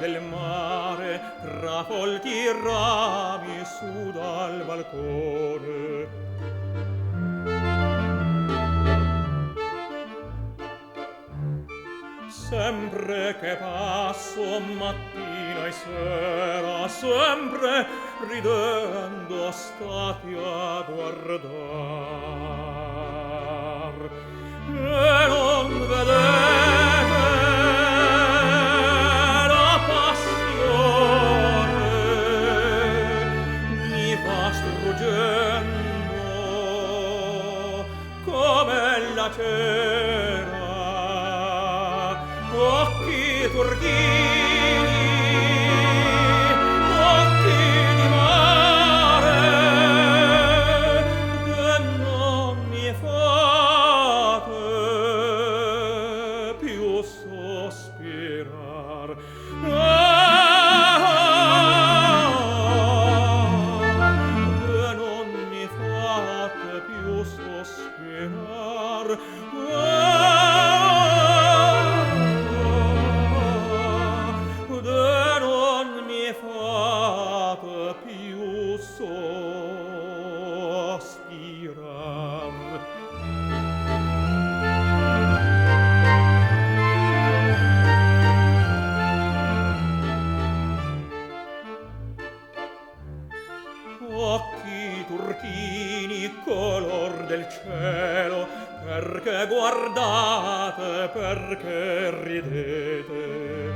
del mare, tra folti rami su dal balcone. Sempre che passo mattina e sera, sempre ridendo stati a guardar. E non vedete la passione mi va struggendo come la cera. Occhi turchini, occhi di mare, che non mi fate più sospirar. Che non mi fate più sospirar. Occhi turchini color del cielo, perché guardate, perché ridete.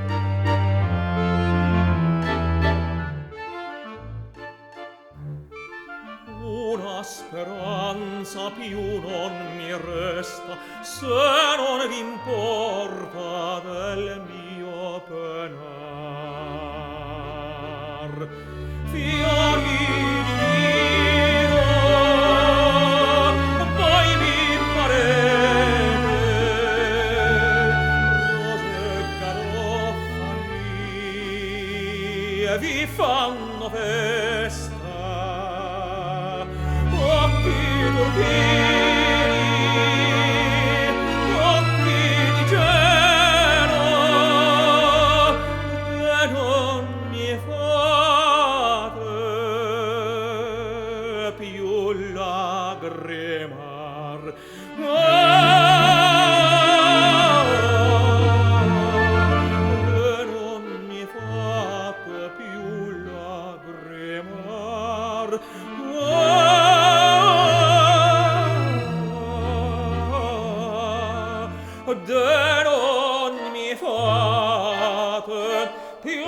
Una speranza più non mi resta, se non vi importa del mio penar. Fiori di nido, poi mi parete, rose garofani, e vi fanno festa. Occhi turchini, occhi di cielo, che non mi fate più lagrimar. Che non mi fate più lagrimar. De non mi fate più